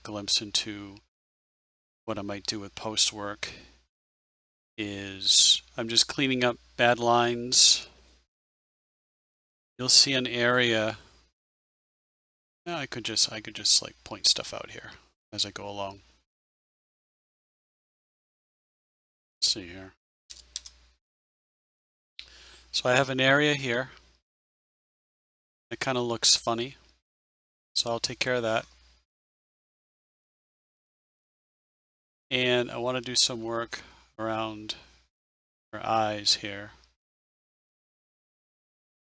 glimpse into what I might do with post work is I'm just cleaning up bad lines. You'll see an area. I could just like point stuff out here as I go along. Let's see here. So I have an area here. It kind of looks funny. So I'll take care of that. And I want to do some work around her eyes here.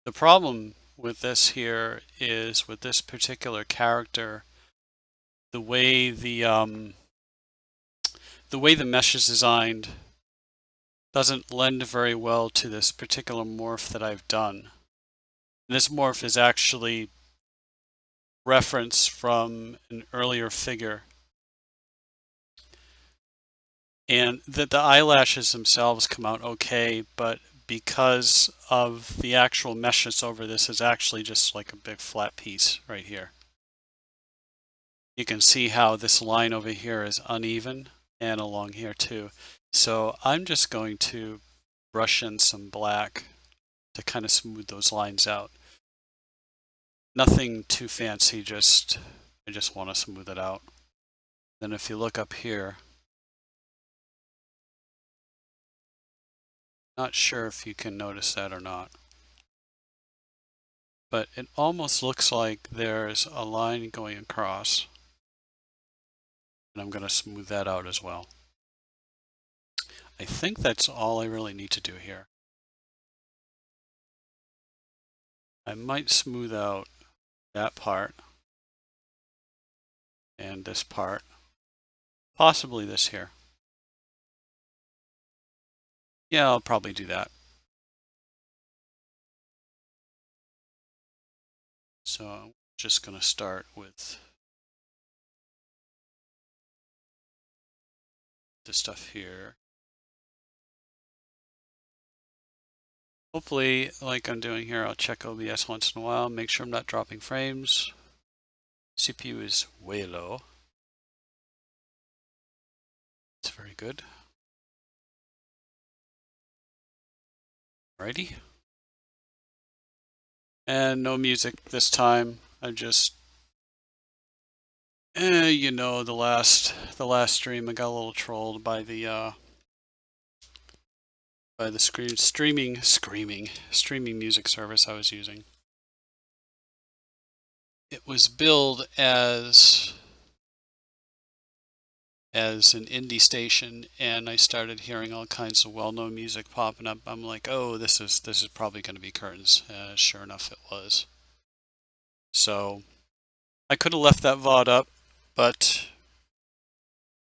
The problem with this here is with this particular character, the way the mesh is designed doesn't lend very well to this particular morph that I've done. This morph is actually reference from an earlier figure. And that the eyelashes themselves come out okay, but because of the actual meshes over this is actually just like a big flat piece right here. You can see how this line over here is uneven and along here too. So I'm just going to brush in some black to kind of smooth those lines out. Nothing too fancy, I just want to smooth it out. Then if you look up here, not sure if you can notice that or not, but it almost looks like there's a line going across, and I'm going to smooth that out as well. I think that's all I really need to do here. I might smooth out that part and this part, possibly this here. Yeah, I'll probably do that. So I'm just going to start with this stuff here. Hopefully, like I'm doing here, I'll check OBS once in a while, make sure I'm not dropping frames. CPU is way low. It's very good. Alrighty. And no music this time. I just, you know, the last stream I got a little trolled by the streaming music service I was using. It was billed as an indie station, and I started hearing all kinds of well-known music popping up. I'm like, oh, this is probably going to be Curtains. Sure enough, it was. So I could have left that VOD up, but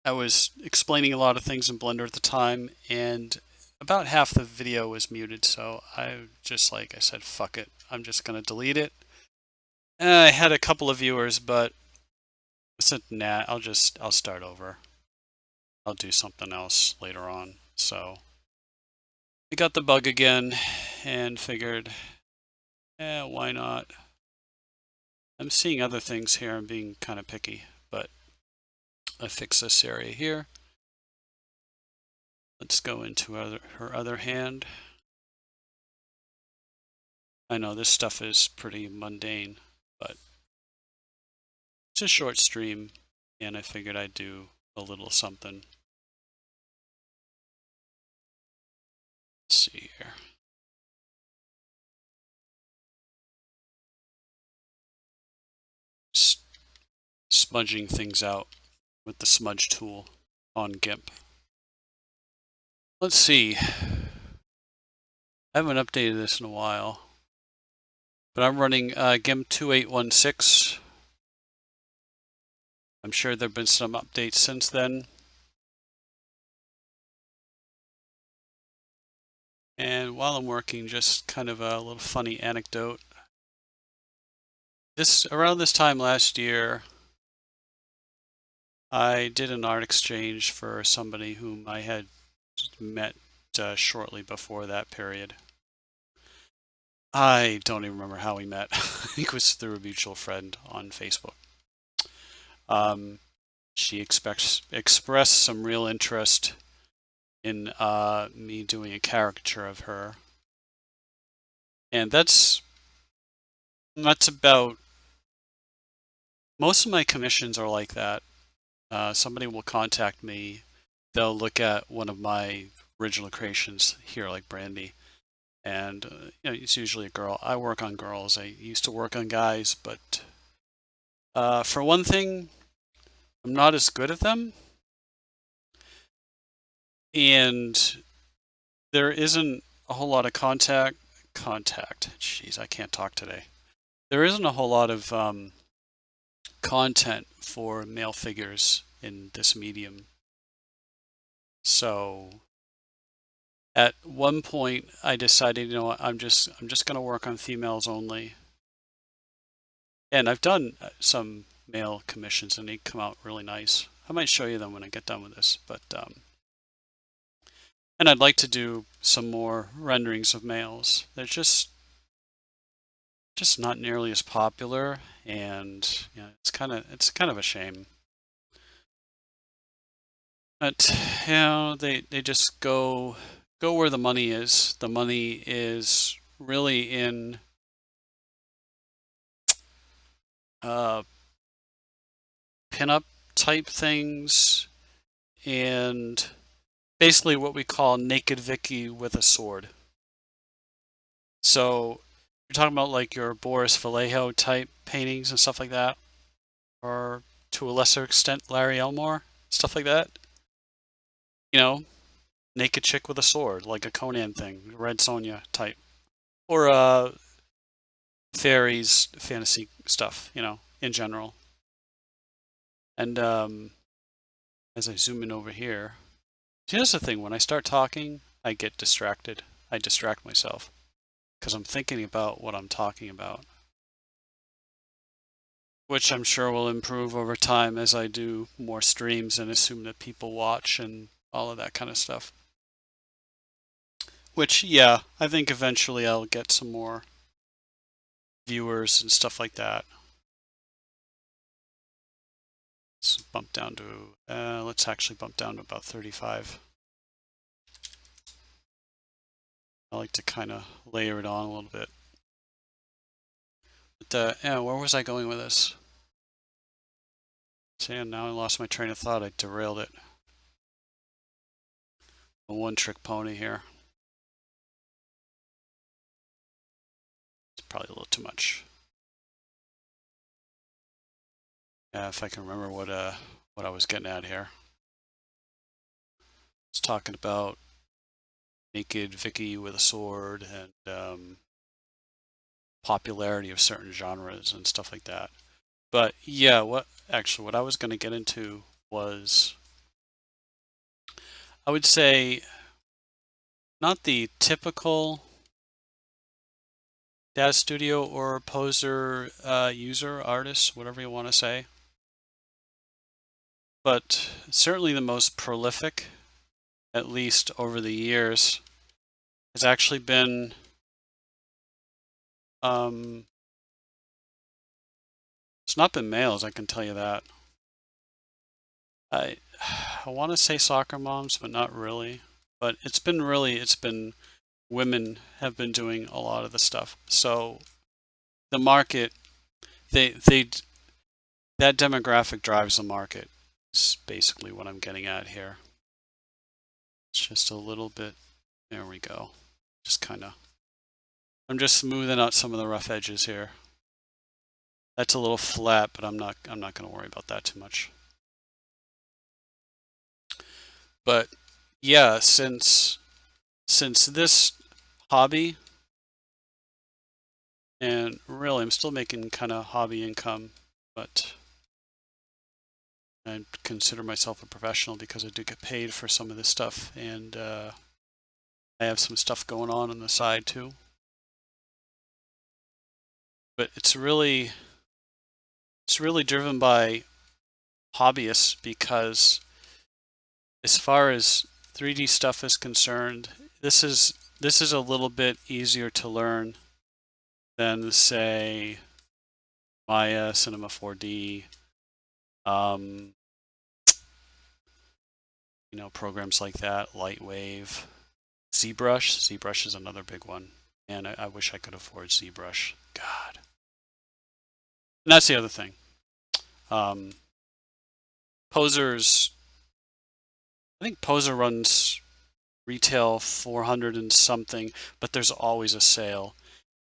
I was explaining a lot of things in Blender at the time, and about half the video was muted, so I just, like I said, fuck it. I'm just going to delete it. I had a couple of viewers, but I said, nah, I'll start over. I'll do something else later on. So I got the bug again and figured, why not? I'm seeing other things here. I'm being kind of picky, but I fix this area here. Let's go into her other hand. I know this stuff is pretty mundane, but it's a short stream, and I figured I'd do a little something. Let's see here. Smudging things out with the smudge tool on GIMP. Let's see. I haven't updated this in a while, but I'm running GIMP 2816. I'm sure there have been some updates since then. And while I'm working, just kind of a little funny anecdote. Around this time last year, I did an art exchange for somebody whom I had met shortly before that period. I don't even remember how we met. I think it was through a mutual friend on Facebook. she expressed some real interest in me doing a caricature of her. And that's about, most of my commissions are like that. Somebody will contact me, they'll look at one of my original creations here, like Brandy, and it's usually a girl. I work on girls. I used to work on guys, but for one thing, I'm not as good at them, and there isn't a whole lot of contact. Jeez, I can't talk today. There isn't a whole lot of content for male figures in this medium. So at one point, I decided, you know what, I'm just going to work on females only. And I've done some male commissions, and they come out really nice. I might show you them when I get done with this, but and I'd like to do some more renderings of males. They're just not nearly as popular, and it's kind of a shame. But they just go where the money is. The money is really in pinup type things, and basically what we call naked Vicky with a sword. So you're talking about like your Boris Vallejo type paintings and stuff like that, or to a lesser extent Larry Elmore, stuff like that. Naked chick with a sword, like a Conan thing, Red Sonja type, or fairies, fantasy stuff, in general. And as I zoom in over here, see, that's the thing. When I start talking, I get distracted. I distract myself because I'm thinking about what I'm talking about, which I'm sure will improve over time as I do more streams and assume that people watch and all of that kind of stuff. Which, yeah, I think eventually I'll get some more viewers and stuff like that. Let's bump down to, let's actually bump down to about 35. I like to kind of layer it on a little bit. But yeah, where was I going with this? See, now I lost my train of thought. I derailed it. A one-trick pony here. It's probably a little too much. Yeah, if I can remember what I was getting at here. It's talking about naked Vicky with a sword and popularity of certain genres and stuff like that. But yeah, what I was going to get into was, I would say, not the typical Daz Studio or Poser user, artist, whatever you want to say, but certainly the most prolific, at least over the years, has actually been it's not been males, I can tell you that. I want to say soccer moms, but not really. But it's been women have been doing a lot of the stuff. So the market, they that demographic drives the market. Is basically what I'm getting at here. It's just a little bit. There we go. Just kind of. I'm just smoothing out some of the rough edges here. That's a little flat, but I'm not going to worry about that too much. But yeah, since this hobby, and really I'm still making kind of hobby income, but I consider myself a professional because I do get paid for some of this stuff, and I have some stuff going on the side too. But it's really driven by hobbyists, because as far as 3D stuff is concerned, this is a little bit easier to learn than, say, Maya, Cinema 4D, programs like that, Lightwave, ZBrush. ZBrush is another big one. And I wish I could afford ZBrush. God. And that's the other thing. Poser's, I think Poser runs retail 400 and something, but there's always a sale.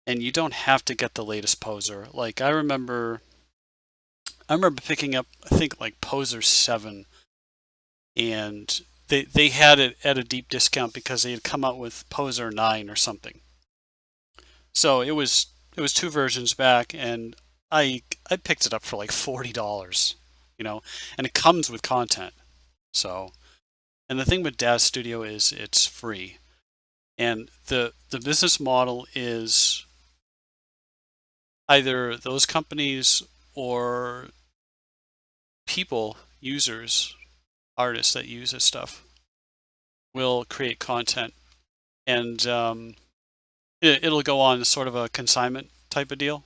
And you don't have to get the latest Poser. Like I remember picking up, I think like Poser 7, and they had it at a deep discount because they had come out with Poser 9 or something. So it was 2 versions back, and I picked it up for like $40, and it comes with content. So, and the thing with Daz Studio is it's free. And the business model is either those companies or people, users, artists that use this stuff will create content, and it'll go on sort of a consignment type of deal.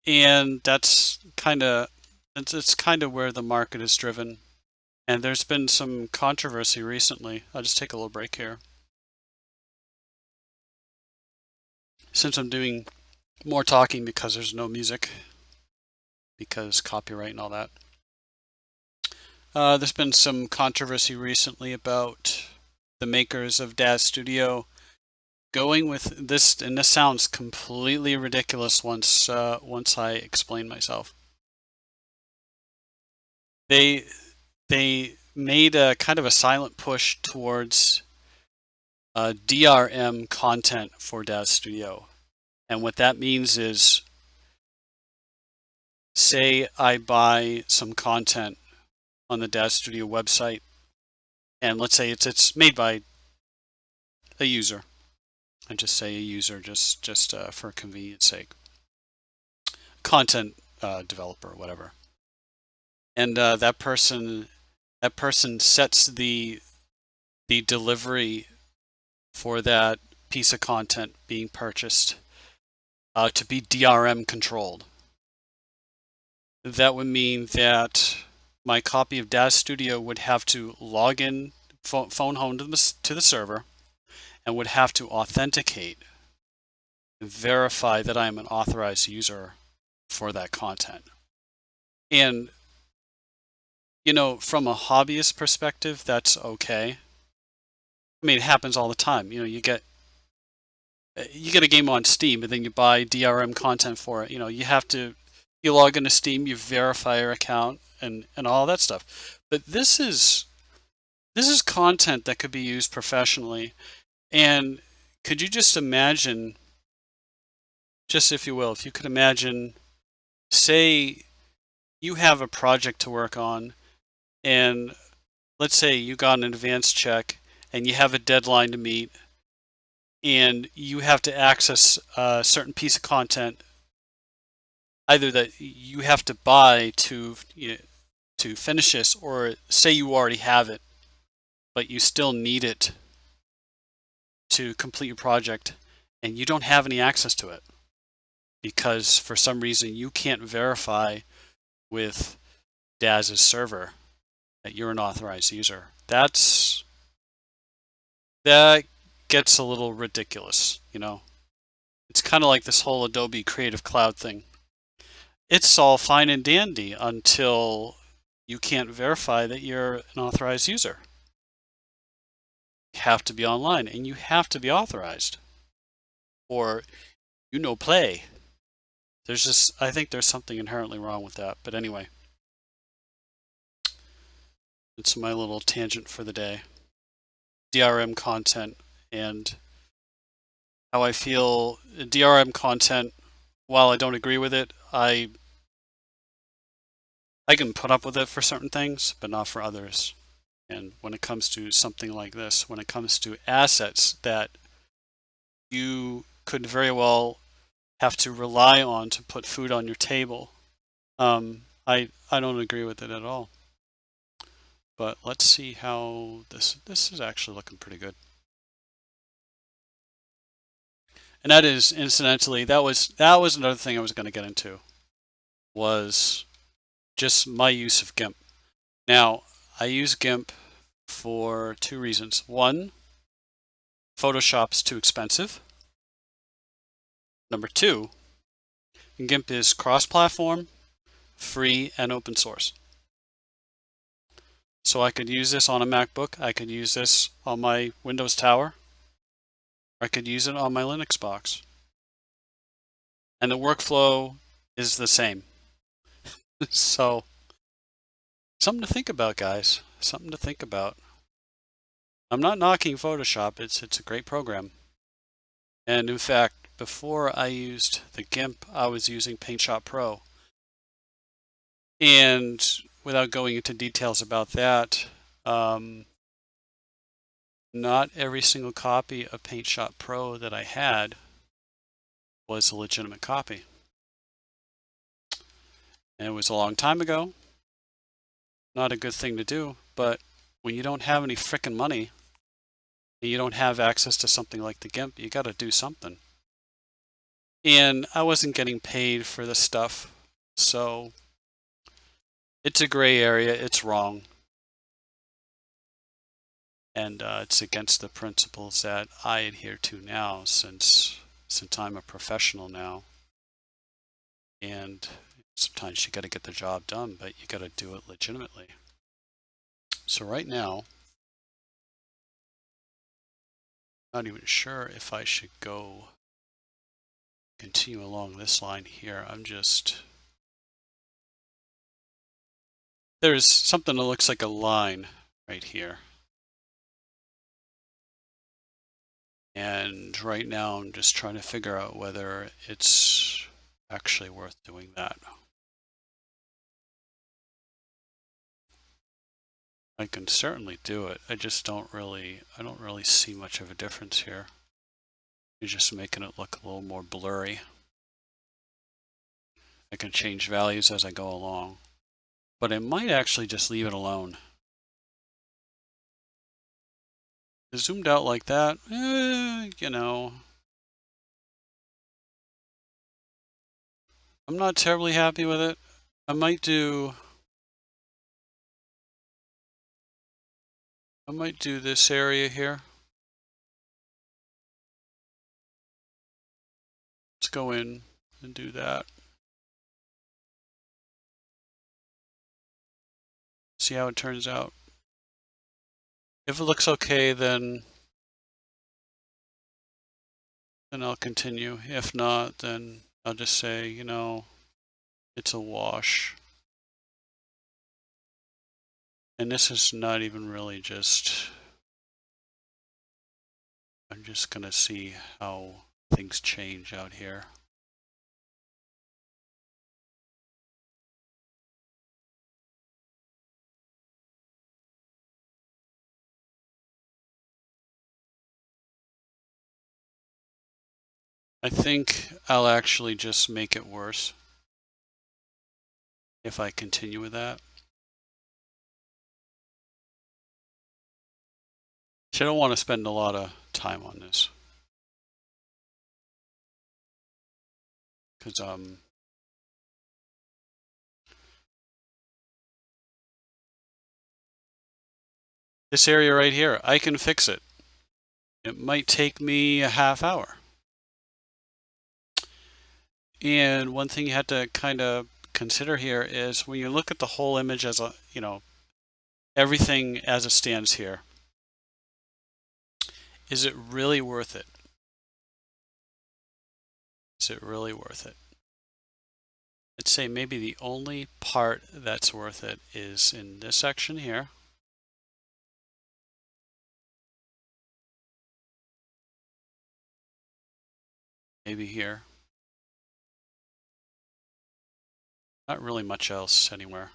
And that's kind of it's kind of where the market is driven. And there's been some controversy recently. I'll just take a little break here. Since I'm doing more talking because there's no music, because copyright and all that. There's been some controversy recently about the makers of Daz Studio going with this, and this sounds completely ridiculous once I explain myself. They made a kind of a silent push towards DRM content for Daz Studio. And what that means is, say I buy some content on the Daz Studio website, and let's say it's made by a user. I just say a user just for convenience sake. Content developer, whatever. And that person sets the delivery for that piece of content being purchased to be DRM controlled. That would mean that my copy of Daz Studio would have to log in, phone home to the server, and would have to authenticate and verify that I am an authorized user for that content. And from a hobbyist perspective, that's okay. I mean, it happens all the time. You get a game on Steam, and then you buy DRM content for it. You log into Steam, you verify your account, and all that stuff. But this is content that could be used professionally. And could you just imagine, just if you will, if you could imagine, say you have a project to work on, and let's say you got an advance check and you have a deadline to meet, and you have to access a certain piece of content, either that you have to buy to finish this, or say you already have it, but you still need it to complete your project, and you don't have any access to it because for some reason you can't verify with Daz's server that you're an authorized user. That gets a little ridiculous, It's kind of like this whole Adobe Creative Cloud thing. It's all fine and dandy until you can't verify that you're an authorized user. You have to be online, and you have to be authorized, or play. I think there's something inherently wrong with that. But anyway, it's my little tangent for the day. DRM content and how I feel DRM content, while I don't agree with it, I can put up with it for certain things, but not for others. And when it comes to something like this, when it comes to assets that you could very well have to rely on to put food on your table, I don't agree with it at all. But let's see how this is actually looking pretty good. And that is, incidentally, that was another thing I was going to get into, was just my use of GIMP. Now, I use GIMP for two reasons. One, Photoshop's too expensive. Number two, GIMP is cross-platform, free, and open source. So I could use this on a MacBook, I could use this on my Windows Tower, I could use it on my Linux box. And the workflow is the same. So, something to think about, guys. Something to think about. I'm not knocking Photoshop, it's a great program. And in fact, before I used the GIMP, I was using PaintShop Pro. And without going into details about that, not every single copy of PaintShop Pro that I had was a legitimate copy. And it was a long time ago. Not a good thing to do, but when you don't have any frickin' money and you don't have access to something like the GIMP, you got to do something. And I wasn't getting paid for this stuff, so it's a gray area. It's wrong. And it's against the principles that I adhere to now since I'm a professional now. And sometimes you got to get the job done, but you got to do it legitimately. So right now, not even sure if I should go continue along this line here. There's something that looks like a line right here. And right now I'm just trying to figure out whether it's actually worth doing that. I can certainly do it. I don't really see much of a difference here. You're just making it look a little more blurry. I can change values as I go along, but I might actually just leave it alone. Zoomed out like that, you know, I'm not terribly happy with it. I might do this area here. Let's go in and do that. See how it turns out. If it looks okay, then I'll continue. If not, then I'll just say, you know, it's a wash. And this is not even really just, I'm just gonna see how things change out here. I think I'll actually just make it worse if I continue with that. So I don't want to spend a lot of time on this. Because this area right here, I can fix it. It might take me a half hour. And one thing you have to kind of consider here is when you look at the whole image as a, you know, everything as it stands here, is it really worth it? Is it really worth it? I'd say maybe the only part that's worth it is in this section here. Maybe here. Not really much else anywhere.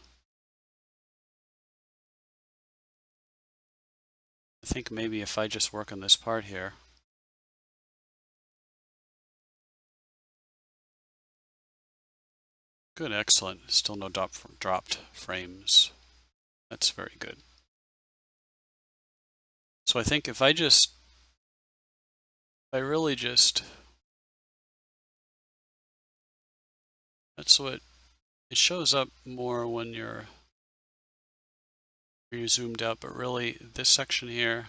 I think maybe if I just work on this part here. Good, excellent. Still no dropped frames. That's very good. So I think if I really just, that's what, it shows up more when you're you zoomed out, but really this section here,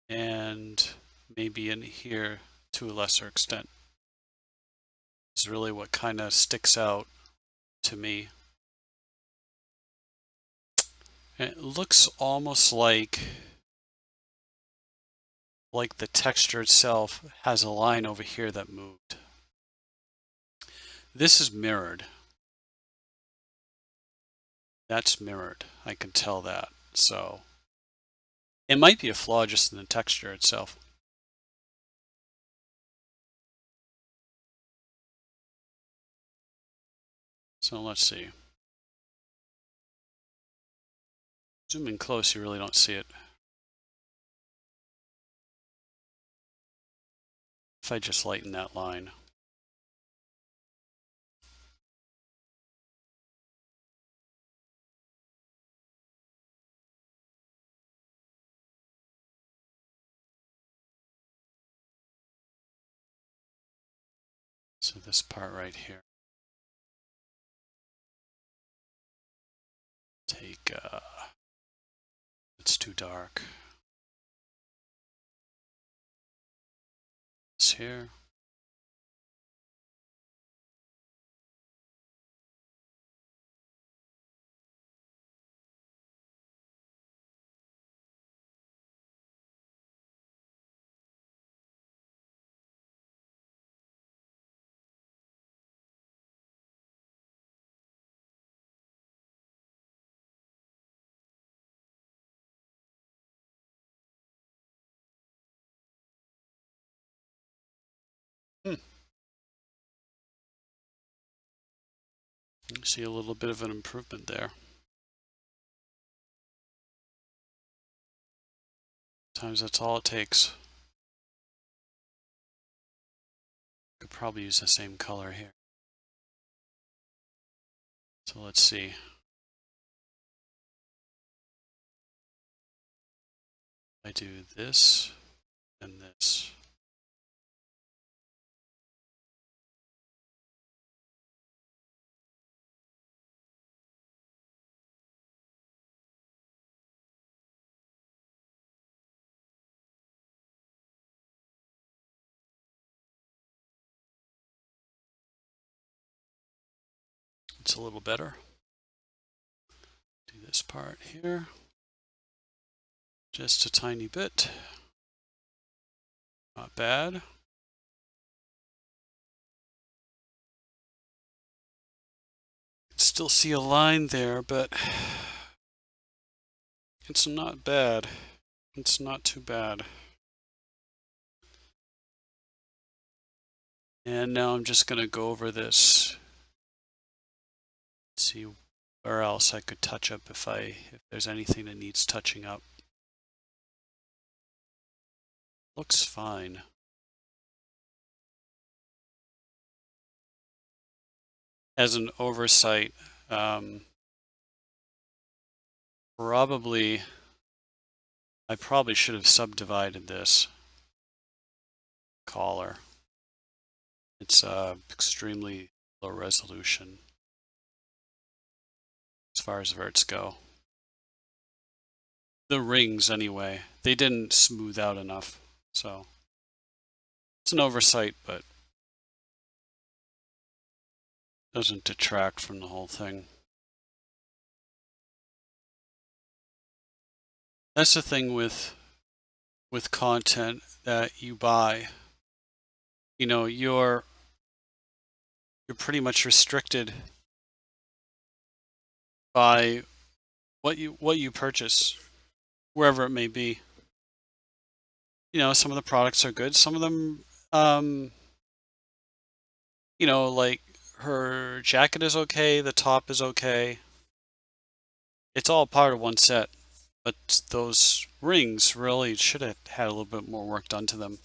and maybe in here to a lesser extent is really what kind of sticks out to me. And it looks almost like the texture itself has a line over here that moved. This is mirrored. That's mirrored. I can tell that. So it might be a flaw just in the texture itself. So let's see. Zoom in close, you really don't see it. If I just lighten that line. So this part right here. Take, it's too dark. This here. You see a little bit of an improvement there. Sometimes that's all it takes. Could probably use the same color here. So let's see. I do this and this. It's a little better. Do this part here. Just a tiny bit. Not bad. Still see a line there, but it's not bad. It's not too bad. And now I'm just going to go over this. See where else I could touch up if there's anything that needs touching up. Looks fine. As an oversight, I probably should have subdivided this collar. It's extremely low resolution as far as verts go. The rings anyway, they didn't smooth out enough, so it's an oversight, but doesn't detract from the whole thing. That's the thing with content that you buy. You know, you're pretty much restricted by what you purchase, wherever it may be. You know, some of the products are good. Some of them, you know, like her jacket is okay, the top is okay. It's all part of one set. But those rings really should have had a little bit more work done to them.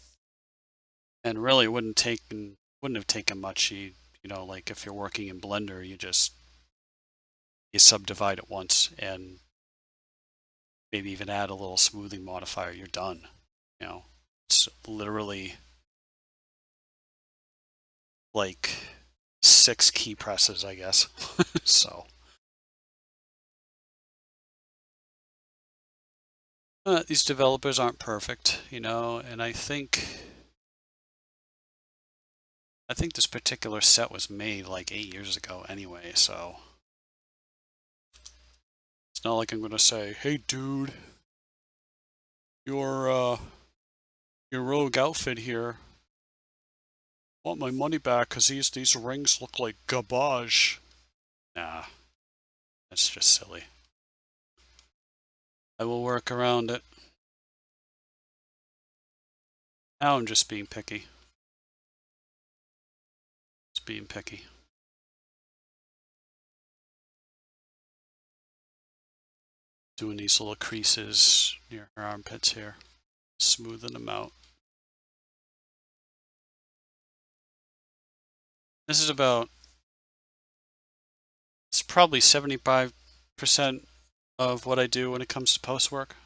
And really wouldn't have taken much. You know, like if you're working in Blender, you subdivide it once and maybe even add a little smoothing modifier, you're done. You know, it's literally like 6 key presses, I guess. So These developers aren't perfect, you know, and I think this particular set was made like 8 years ago anyway, so it's not like I'm gonna say, "Hey, dude, your your rogue outfit here. I want my money back because these rings look like garbage." Nah, that's just silly. I will work around it. Now I'm just being picky. Just being picky. Doing these little creases near her armpits here. Smoothing them out. This is about, it's probably 75% of what I do when it comes to post work.